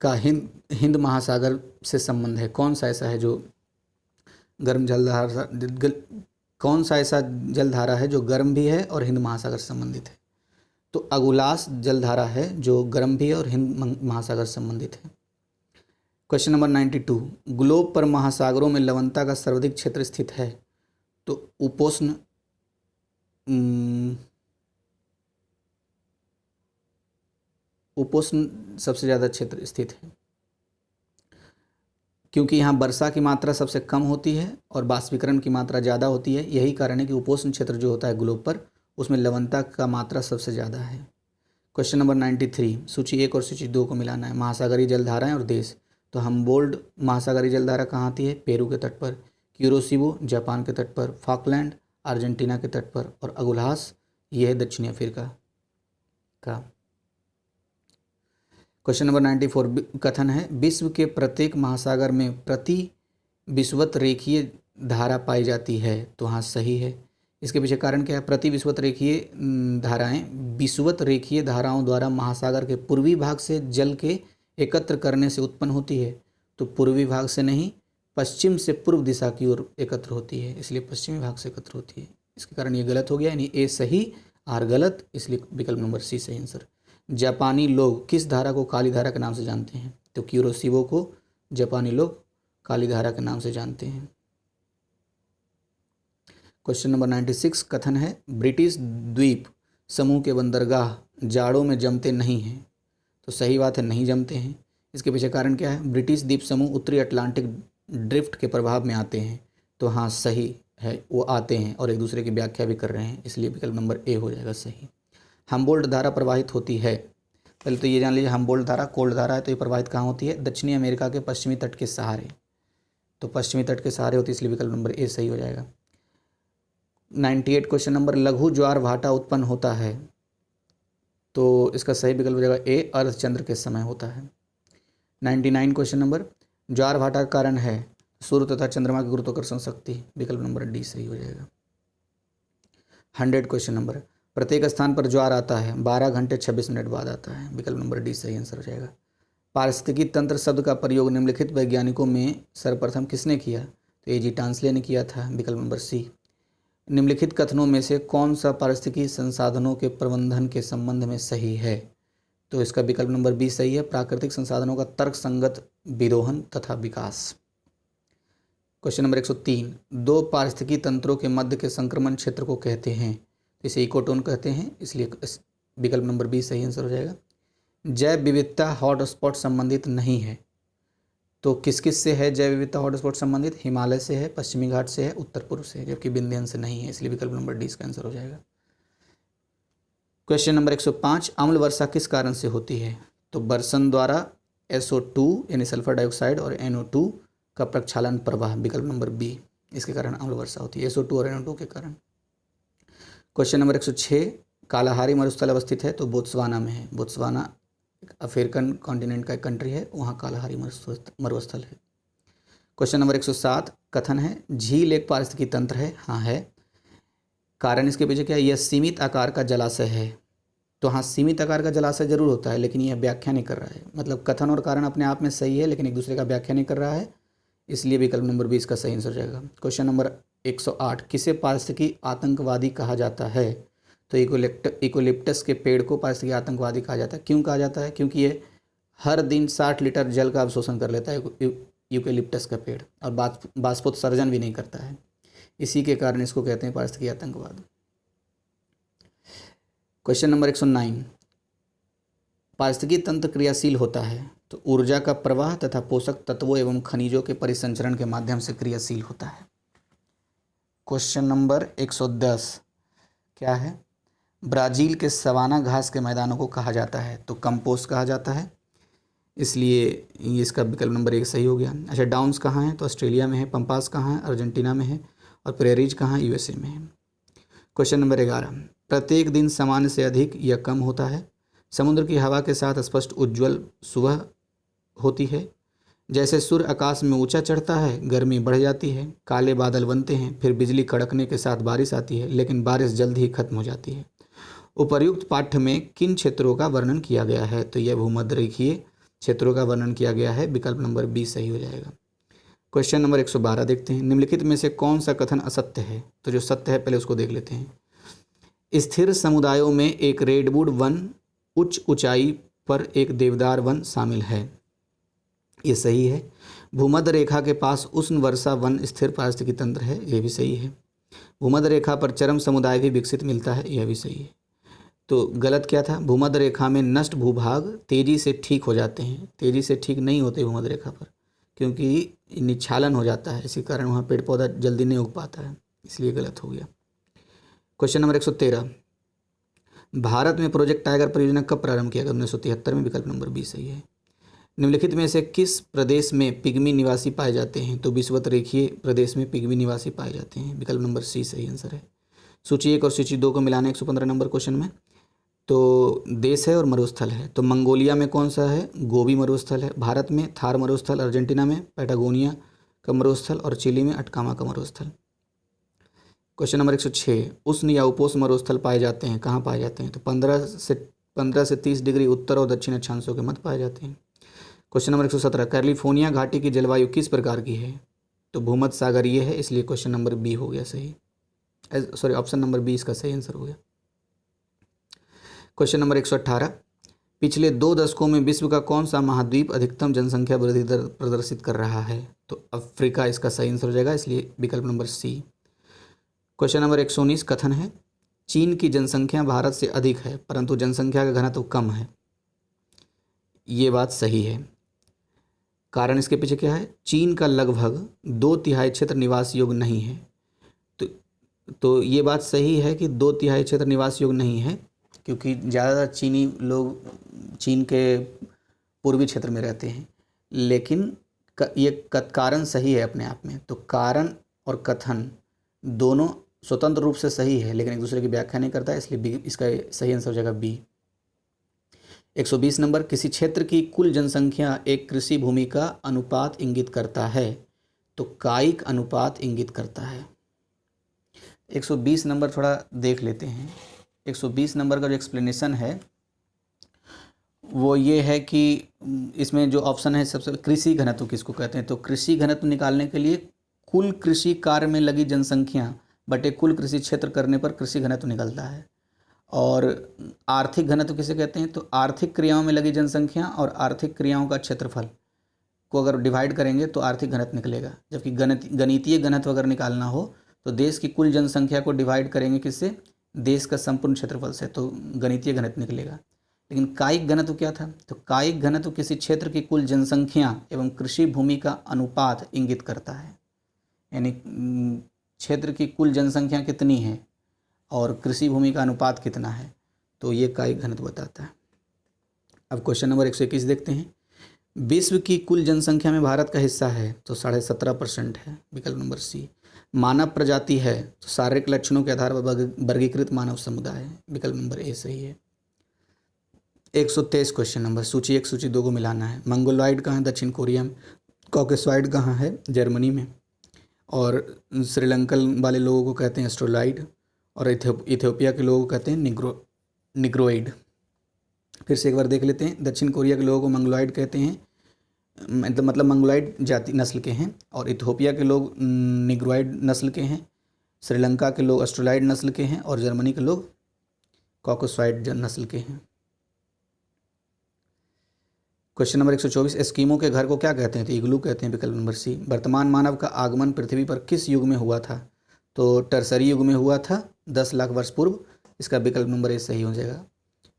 का हिंद महासागर से संबंध है? कौन सा ऐसा है जो गर्म जलधारा, कौन सा ऐसा जलधारा है जो गर्म भी है और हिंद महासागर से संबंधित है? तो अगुलास जलधारा है जो गर्म भी है और हिंद महासागर से संबंधित है। क्वेश्चन नंबर 92, ग्लोब पर महासागरों में लवणता का सर्वाधिक क्षेत्र स्थित है? तो उपोष्ण सबसे ज़्यादा क्षेत्र स्थित है, क्योंकि यहाँ वर्षा की मात्रा सबसे कम होती है और बाष्पीकरण की मात्रा ज़्यादा होती है। यही कारण है कि उपोष्ण क्षेत्र जो होता है ग्लोब पर, उसमें लवणता का मात्रा सबसे ज़्यादा है। क्वेश्चन नंबर 93, सूची 1 और सूची 2 को मिलाना है। महासागरीय जलधाराएं और देश। तो हम्बोल्ट महासागरीय जलधारा कहाँ आती है? पेरू के तट पर। क्यूरोसिबो जापान के तट पर। फॉकलैंड अर्जेंटीना के तट पर। और अगुल्हास ये है दक्षिणी अफ्रीका का। क्वेश्चन नंबर 94, कथन है विश्व के प्रत्येक महासागर में प्रति विषुवत रेखीय धारा पाई जाती है? तो हाँ सही है। इसके पीछे कारण क्या है? प्रति विषुवत रेखीय धाराएं विषुवत रेखीय धाराओं द्वारा महासागर के पूर्वी भाग से जल के एकत्र करने से उत्पन्न होती है। तो पूर्वी भाग से नहीं, पश्चिम से पूर्व दिशा की ओर एकत्र होती है, इसलिए पश्चिमी भाग से एकत्र होती है। इसके कारण ये गलत हो गया, यानी ए सही आर गलत, इसलिए विकल्प नंबर सी सही आंसर। जापानी लोग किस धारा को काली धारा के नाम से जानते हैं? तो क्यूरोसिबो को जापानी लोग काली धारा के नाम से जानते हैं। क्वेश्चन नंबर 96, कथन है ब्रिटिश द्वीप समूह के बंदरगाह जाड़ों में जमते नहीं हैं? तो सही बात है, नहीं जमते हैं। इसके पीछे कारण क्या है? ब्रिटिश द्वीप समूह उत्तरी अटलांटिक ड्रिफ्ट के प्रभाव में आते हैं। तो हाँ सही है, वो आते हैं और एक दूसरे की व्याख्या भी कर रहे हैं, इसलिए विकल्प नंबर ए हो जाएगा सही। हम्बोल्ट धारा प्रवाहित होती है, पहले तो ये जान लीजिए हम्बोल्ट धारा कोल्ड धारा है, तो ये प्रवाहित कहाँ होती है? दक्षिणी अमेरिका के पश्चिमी तट के सहारे। तो पश्चिमी तट के सहारे होती है, इसलिए विकल्प नंबर ए सही हो जाएगा। 98 क्वेश्चन नंबर, लघु ज्वार भाटा उत्पन्न होता है? तो इसका सही विकल्प हो जाएगा ए, अर्धचंद्र के समय होता है। 99 क्वेश्चन नंबर, ज्वार भाटा का कारण है सूर्य तथा चंद्रमा की गुरुत्वाकर्षण शक्ति, विकल्प नंबर डी सही हो जाएगा। 100 क्वेश्चन नंबर, प्रत्येक स्थान पर ज्वार आता है 12 घंटे 26 मिनट बाद आता है, विकल्प नंबर डी सही आंसर हो जाएगा। पारिस्थितिकी तंत्र शब्द का प्रयोग निम्नलिखित वैज्ञानिकों में सर्वप्रथम किसने किया? तो ए.जी. टांसले ने किया था, विकल्प नंबर सी। निम्नलिखित कथनों में से कौन सा पारिस्थितिकी संसाधनों के प्रबंधन के संबंध में सही है? तो इसका विकल्प नंबर बी सही है, प्राकृतिक संसाधनों का तर्कसंगत विदोहन तथा विकास। क्वेश्चन नंबर 103, दो पारिस्थितिकी तंत्रों के मध्य के संक्रमण क्षेत्र को कहते हैं? इसे इकोटोन कहते हैं, इसलिए विकल्प नंबर बी सही आंसर हो जाएगा। जैव विविधता हॉटस्पॉट संबंधित नहीं है, तो किस किस से है जैव विविधता हॉटस्पॉट संबंधित? हिमालय से है, पश्चिमी घाट से है, उत्तर पूर्व से है, जबकि विंध्याचल से नहीं है, इसलिए विकल्प नंबर डी इसका आंसर हो जाएगा। क्वेश्चन नंबर 105, अम्ल वर्षा किस कारण से होती है? तो बर्षण द्वारा SO2 यानी सल्फर डाइऑक्साइड और NO2 का प्रक्षालन प्रवाह, विकल्प नंबर बी, इसके कारण अम्ल वर्षा होती है, SO2 और NO2 के कारण। क्वेश्चन नंबर 106, कालाहारी मरुस्थल अवस्थित है? तो बोत्सवाना में है। बोत्सवाना अफ्रीकन कॉन्टिनेंट का एक कंट्री है, वहाँ कालाहारी मरुस्थल है। क्वेश्चन नंबर 107, कथन है झील एक पारिस्थितिकी तंत्र है? हाँ है। कारण इसके पीछे क्या है? यह सीमित आकार का जलाशय है। तो हाँ सीमित आकार का जलाशय जरूर होता है, लेकिन यह व्याख्या नहीं कर रहा है, मतलब कथन और कारण अपने आप में सही है लेकिन एक दूसरे का व्याख्या नहीं कर रहा है, इसलिए विकल्प नंबर 20 का सही आंसर हो जाएगा। क्वेश्चन नंबर 108, किसे पारिस्थितिकी आतंकवादी कहा जाता है? तो इकोलिप्टस के पेड़ को पारिस्थितिकी आतंकवादी कहा जाता है। क्यों कहा जाता है? क्योंकि ये हर दिन 60 लीटर जल का अवशोषण कर लेता है यूकेलिप्टस का पेड़, और बाष्पोत्सर्जन भी नहीं करता है। इसी के कारण इसको कहते हैं पारिस्थितिकी आतंकवाद। क्वेश्चन नंबर 109, पारिस्थितिकी तंत्र क्रियाशील होता है तो ऊर्जा का प्रवाह तथा पोषक तत्वों एवं खनिजों के परिसंचरण के माध्यम से क्रियाशील होता है। क्वेश्चन नंबर 110 क्या है? ब्राज़ील के सवाना घास के मैदानों को कहा जाता है तो कंपोस्ट कहा जाता है, इसलिए इसका विकल्प नंबर 1 सही हो गया। अच्छा, डाउन्स कहाँ है? तो ऑस्ट्रेलिया में है। पंपास कहाँ है? अर्जेंटीना में है। और प्रेरीज कहाँ है? यूएसए में है। क्वेश्चन नंबर 11, प्रत्येक दिन सामान्य से अधिक या कम होता है। समुद्र की हवा के साथ स्पष्ट उज्ज्वल सुबह होती है। जैसे सूर्य आकाश में ऊंचा चढ़ता है, गर्मी बढ़ जाती है, काले बादल बनते हैं, फिर बिजली कड़कने के साथ बारिश आती है, लेकिन बारिश जल्द ही खत्म हो जाती है। उपर्युक्त पाठ्य में किन क्षेत्रों का वर्णन किया गया है? तो यह भूमध्यरेखीय क्षेत्रों का वर्णन किया गया है। विकल्प नंबर 20 सही हो जाएगा। क्वेश्चन नंबर 112 देखते हैं, निम्नलिखित में से कौन सा कथन असत्य है? तो जो सत्य है पहले उसको देख लेते हैं। स्थिर समुदायों में एक रेडवुड वन, उच्च ऊंचाई पर एक देवदार वन शामिल है, ये सही है। भूमध्य रेखा के पास उष्ण वर्षा वन स्थिर पारिस्थितिकी तंत्र है, ये भी सही है। भूमध्य रेखा पर चरम समुदाय भी विकसित मिलता है, यह भी सही है। तो गलत क्या था? भूमध्य रेखा में नष्ट भूभाग तेजी से ठीक हो जाते हैं, तेजी से ठीक नहीं होते भूमध्य रेखा पर, क्योंकि निच्छालन हो जाता है, इसी कारण वहाँ पेड़ पौधा जल्दी नहीं उग पाता है, इसलिए गलत हो गया। क्वेश्चन नंबर 113, भारत में प्रोजेक्ट टाइगर परियोजना कब प्रारंभ किया गया? 1973 में। विकल्प नंबर 20 सही है। निम्नलिखित में से किस प्रदेश में पिग्मी निवासी पाए जाते हैं? तो विषुवतरेखीय प्रदेश में पिग्मी निवासी पाए जाते हैं। विकल्प नंबर सी सही आंसर है। सूची 1 और सूची 2 को मिलाना 115 नंबर क्वेश्चन में। तो देश है और मरुस्थल है, तो मंगोलिया में कौन सा है? गोबी मरुस्थल है। भारत में थार मरुस्थल, अर्जेंटीना में पैटागोनिया का मरुस्थल और चिली में अटकामा का मरुस्थल। क्वेश्चन नंबर 106, उष्ण या उपोष्ण मरुस्थल पाए जाते हैं, कहाँ पाए जाते हैं? तो 15 से 30 डिग्री उत्तर और दक्षिण अक्षांशों के मध्य पाए जाते हैं। क्वेश्चन नंबर 117, कैलिफोर्निया घाटी की जलवायु किस प्रकार की है? तो भूमध्य सागरीय है, इसलिए क्वेश्चन नंबर बी हो गया सही। सॉरी, ऑप्शन नंबर 20 का सही आंसर हो गया। क्वेश्चन नंबर 118, पिछले 2 दशकों में विश्व का कौन सा महाद्वीप अधिकतम जनसंख्या वृद्धि दर प्रदर्शित कर रहा है? तो अफ्रीका इसका सही आंसर हो जाएगा, इसलिए विकल्प नंबर सी। क्वेश्चन नंबर 119 कथन है, चीन की जनसंख्या भारत से अधिक है परंतु जनसंख्या का घनत्व कम है, ये बात सही है। कारण इसके पीछे क्या है? चीन का लगभग 2/3 क्षेत्र निवास योग्य नहीं है। तो ये बात सही है कि 2/3 क्षेत्र निवास योग्य नहीं है, क्योंकि ज़्यादातर चीनी लोग चीन के पूर्वी क्षेत्र में रहते हैं। लेकिन ये कारण सही है अपने आप में। तो कारण और कथन दोनों स्वतंत्र रूप से सही है, लेकिन एक दूसरे की व्याख्या नहीं करता है, इसलिए इसका सही आंसर हो जाएगा बी। 120 नंबर, किसी क्षेत्र की कुल जनसंख्या एक कृषि भूमि का अनुपात इंगित करता है, तो कायिक अनुपात इंगित करता है। 120 नंबर थोड़ा देख लेते हैं। 120 नंबर का जो एक्सप्लेनेशन है वो ये है कि इसमें जो ऑप्शन है सबसे, कृषि घनत्व किसको कहते हैं? तो कृषि घनत्व निकालने के लिए कुल कृषि कार्य में लगी जनसंख्या बटे कुल कृषि क्षेत्र करने पर कृषि घनत्व निकलता है। और आर्थिक घनत्व किसे कहते हैं? तो आर्थिक क्रियाओं में लगी जनसंख्या और आर्थिक क्रियाओं का क्षेत्रफल को अगर डिवाइड करेंगे तो आर्थिक घनत्व निकलेगा। जबकि गणितीय घनत्व अगर निकालना हो तो देश की कुल जनसंख्या को डिवाइड करेंगे किससे? देश का संपूर्ण क्षेत्रफल से, तो गणितीय घनत्व निकलेगा। लेकिन कायिक घनत्व क्या था? तो कायिक घनत्व किसी क्षेत्र की कुल जनसंख्या एवं कृषि भूमि का अनुपात इंगित करता है, यानी क्षेत्र की कुल जनसंख्या कितनी है और कृषि भूमि का अनुपात कितना है, तो ये कायिक घनत्व बताता है। अब क्वेश्चन नंबर 121 देखते हैं। विश्व की कुल जनसंख्या में भारत का हिस्सा है, तो 17.5% है, विकल्प नंबर सी। मानव प्रजाति है, तो शारीरिक लक्षणों के आधार पर वर्गीकृत मानव समुदाय है, विकल्प नंबर ए सही है। 123 क्वेश्चन नंबर, सूची 1 सूची 2 को मिलाना है। मंगोलॉइड कहाँ है? दक्षिण कोरिया में। कॉकेसॉइड कहाँ है? जर्मनी में। और श्रीलंकन वाले लोगों को कहते हैं एस्ट्रोलाइड, और इथियोपिया के लोगों को कहते हैं निग्रोइड। फिर से एक बार देख लेते हैं। दक्षिण कोरिया के लोगों को मंगोलॉइड कहते हैं, मतलब मंगोलॉइड जाति नस्ल के हैं, और इथियोपिया के लोग निग्रोइड नस्ल के हैं, श्रीलंका के लोग एस्ट्रोलाइड नस्ल के हैं, और जर्मनी के लोग कॉकेसॉइड नस्ल के हैं। क्वेश्चन नंबर 124, एस्कीमो के घर को क्या कहते हैं? तो इग्लू कहते हैं, विकल्प नंबर सी। वर्तमान मानव का आगमन पृथ्वी पर किस युग में हुआ था? तो टर्सरी युग में हुआ था, 10 लाख वर्ष पूर्व। इसका विकल्प नंबर ए सही हो जाएगा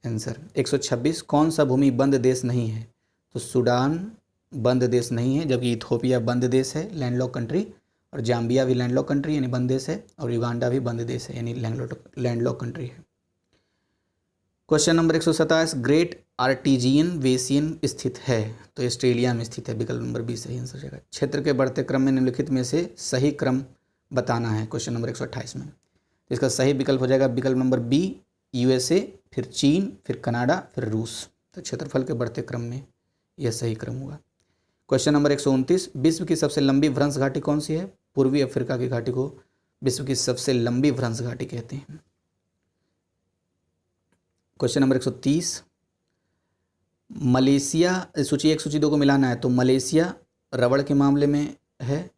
आंसर। 126, कौन सा भूमि बंद देश नहीं है? तो सूडान बंद देश नहीं है, जबकि इथोपिया बंद देश है, लैंडलॉक कंट्री, और जाम्बिया भी लैंडलॉक कंट्री यानी बंद देश है, और युगांडा भी बंद देश है यानी लैंडलॉक कंट्री है। Question number 127, great artesian basin स्थित है? तो ऑस्ट्रेलिया में स्थित है, विकल्प नंबर बी सही आंसर जाएगा। क्षेत्र के बढ़ते क्रम में निम्नलिखित में से सही क्रम बताना है, क्वेश्चन नंबर 128 में। तो इसका सही विकल्प हो जाएगा विकल्प नंबर बी, यूएसए, फिर चीन, फिर कनाडा, फिर रूस। तो क्षेत्रफल के बढ़ते क्रम में यह सही क्रम हुआ। क्वेश्चन नंबर 129, विश्व की सबसे लंबी भ्रंश घाटी कौन सी है? पूर्वी अफ्रीका की घाटी को विश्व की सबसे लंबी भ्रंश घाटी कहते हैं। क्वेश्चन नंबर 130, मलेशिया, सूची 1 सूची 2 को मिलाना है, तो मलेशिया रबड़ के मामले में है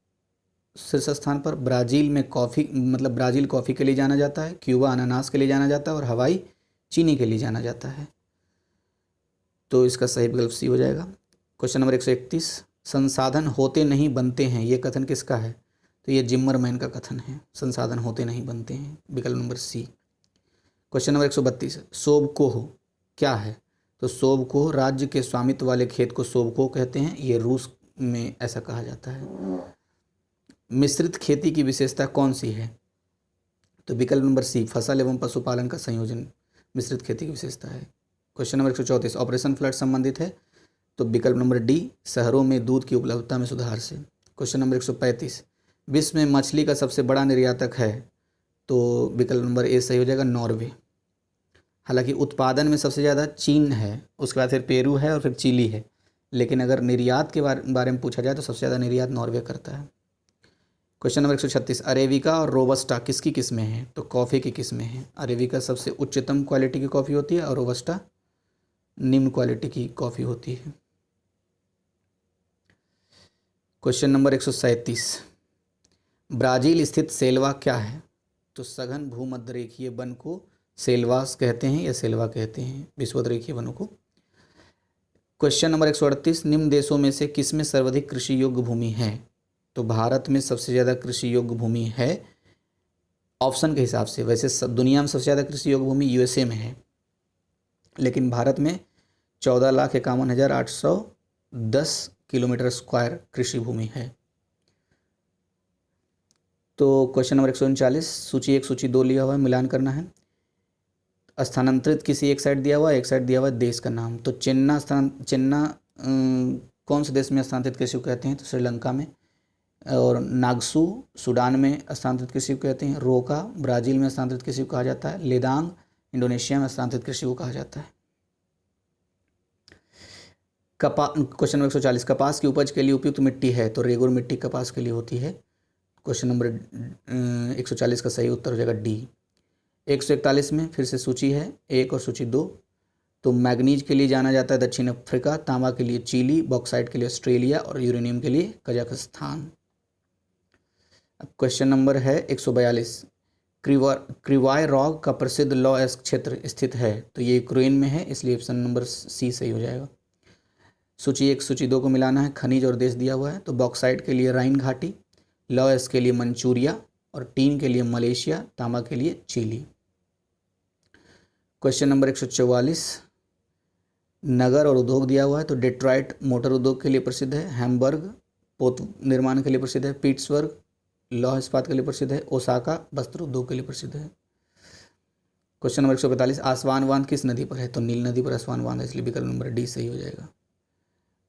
शीर्ष स्थान पर। ब्राज़ील में कॉफ़ी, मतलब ब्राज़ील कॉफ़ी के लिए जाना जाता है, क्यूबा अनानास के लिए जाना जाता है, और हवाई चीनी के लिए जाना जाता है। तो इसका सही विकल्प सी हो जाएगा। क्वेश्चन नंबर 131, संसाधन होते नहीं बनते हैं, ये कथन किसका है? तो ये जिम्मरमैन का कथन है, संसाधन होते नहीं बनते हैं, विकल्प नंबर सी। क्वेश्चन नंबर 132, सोबकोह क्या है? तो सोबकोह राज्य के स्वामित्व वाले खेत को सोबकोह कहते हैं, ये रूस में ऐसा कहा जाता है। मिश्रित खेती की विशेषता कौन सी है? तो विकल्प नंबर सी, फसल एवं पशुपालन का संयोजन मिश्रित खेती की विशेषता है। क्वेश्चन नंबर 134, ऑपरेशन फ्लड संबंधित है, तो विकल्प नंबर डी, शहरों में दूध की उपलब्धता में सुधार से। क्वेश्चन नंबर 135, विश्व में मछली का सबसे बड़ा निर्यातक है, तो विकल्प नंबर ए सही हो जाएगा, नॉर्वे। हालांकि उत्पादन में सबसे ज़्यादा चीन है, उसके बाद फिर पेरू है और फिर चिली है, लेकिन अगर निर्यात के बारे में पूछा जाए तो सबसे ज़्यादा निर्यात नॉर्वे करता है। क्वेश्चन नंबर 136, अरेबिका और रोबस्टा किसकी किस्में हैं? तो कॉफ़ी की किस्में हैं। अरेबिका सबसे उच्चतम क्वालिटी की कॉफ़ी होती है और रोबस्टा निम्न क्वालिटी की कॉफ़ी होती है। क्वेश्चन नंबर 137, ब्राज़ील स्थित सेल्वा क्या है? तो सघन भूमध्यरेखीय वन को सेल्वास कहते हैं या सेल्वा कहते हैं, विषुवतरेखीय वनों को। क्वेश्चन नंबर 138, निम्न देशों में से किसमें सर्वाधिक कृषि योग्य भूमि है? तो भारत में सबसे ज़्यादा कृषि योग्य भूमि है ऑप्शन के हिसाब से। वैसे सब दुनिया में सबसे ज़्यादा कृषि योग्य भूमि यूएसए में है, लेकिन भारत में 14,51,810 किलोमीटर स्क्वायर कृषि भूमि है। तो क्वेश्चन नंबर 139, सूची 1 सूची 2 लिया हुआ है, मिलान करना है। स्थानांतरित किसी एक साइड दिया हुआ है, एक साइड दिया हुआ है देश का नाम। तो चेन्ना कौन से देश में स्थानांतरित कृषि को कहते हैं? तो श्रीलंका में। और नागसू सूडान में स्थानांतरित कृषि को कहते हैं। रोका ब्राज़ील में स्थानांतरित कृषि को कहा जाता है। लेदांग इंडोनेशिया में स्थानांतरित कृषि को कहा जाता है। क्वेश्चन नंबर 140, कपास की उपज के लिए उपयुक्त मिट्टी है? तो रेगुर मिट्टी कपास के लिए होती है। क्वेश्चन नंबर 140 का सही उत्तर हो जाएगा डी। 141 में फिर से सूची है 1 और सूची 2। तो मैग्नीज के लिए जाना जाता है दक्षिण अफ्रीका, तांबा के लिए चिली, बॉक्साइट के लिए ऑस्ट्रेलिया और यूरेनियम के लिए कजाकिस्तान। अब क्वेश्चन नंबर है 142, क्रिवाय रॉग का प्रसिद्ध लॉ क्षेत्र स्थित है? तो ये यूक्रेन में है, इसलिए ऑप्शन नंबर सी सही हो जाएगा। सूची 1 सूची 2 को मिलाना है, खनिज और देश दिया हुआ है। तो बॉक्साइट के लिए राइन घाटी, लॉयस के लिए मंचूरिया और टीन के लिए मलेशिया, तांबा के लिए चिली। क्वेश्चन नंबर 144, नगर और उद्योग दिया हुआ है। तो डेट्रॉइट मोटर उद्योग के लिए प्रसिद्ध है, हैम्बर्ग पोत निर्माण के लिए प्रसिद्ध है, पिट्सबर्ग लौह इस्पात के लिए प्रसिद्ध है, ओसाका वस्त्र उद्योग के लिए प्रसिद्ध है। क्वेश्चन नंबर 145, आसवान बांध किस नदी पर है? तो नील नदी पर आसवान बांध है, इसलिए विकल्प नंबर डी सही हो जाएगा।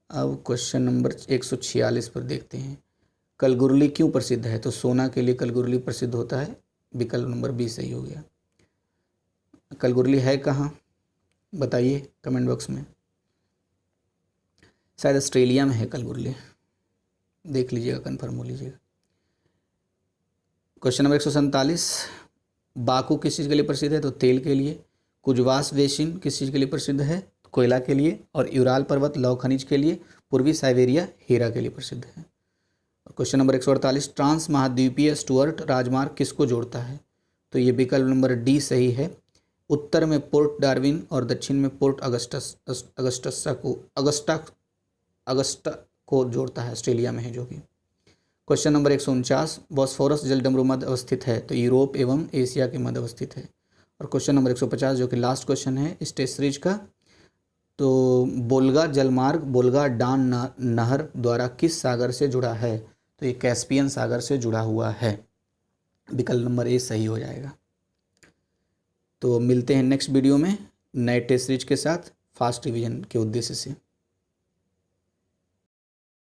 अब क्वेश्चन नंबर 146 पर देखते हैं, कलगुरली क्यों प्रसिद्ध है? तो सोना के लिए कलगुरली प्रसिद्ध होता है, विकल्प नंबर बी सही हो गया। कलगुरली है कहाँ बताइए कमेंट बॉक्स में। शायद ऑस्ट्रेलिया में है कलगुरली, देख लीजिएगा, कन्फर्म हो लीजिएगा। क्वेश्चन नंबर 147, बाकू किस चीज़ के लिए प्रसिद्ध है? तो तेल के लिए। कुजवास बेसिन किस चीज़ के लिए प्रसिद्ध है? कोयला के लिए। और यूराल पर्वत लौह खनिज के लिए। पूर्वी साइबेरिया हीरा के लिए प्रसिद्ध है। क्वेश्चन नंबर 148, ट्रांस महाद्वीपीय स्टुअर्ट राजमार्ग किसको जोड़ता है? तो ये विकल्प नंबर डी सही है। उत्तर में पोर्ट डार्विन और दक्षिण में पोर्ट अगस्टा अगस्टा को जोड़ता है, ऑस्ट्रेलिया में है जो कि। क्वेश्चन नंबर 149, बॉस्फोरस जलडमरू मध्य अवस्थित है, तो यूरोप एवं एशिया के मध्य अवस्थित है। और क्वेश्चन नंबर 150 जो कि लास्ट क्वेश्चन है टेस्ट सीरीज का, तो बोल्गा जलमार्ग बोल्गा डान नहर द्वारा किस सागर से जुड़ा है, तो ये कैस्पियन सागर से जुड़ा हुआ है। विकल्प नंबर ए सही हो जाएगा। तो मिलते हैं नेक्स्ट वीडियो में नए टेस्ट सीरीज के साथ फास्ट रिवीजन के उद्देश्य से।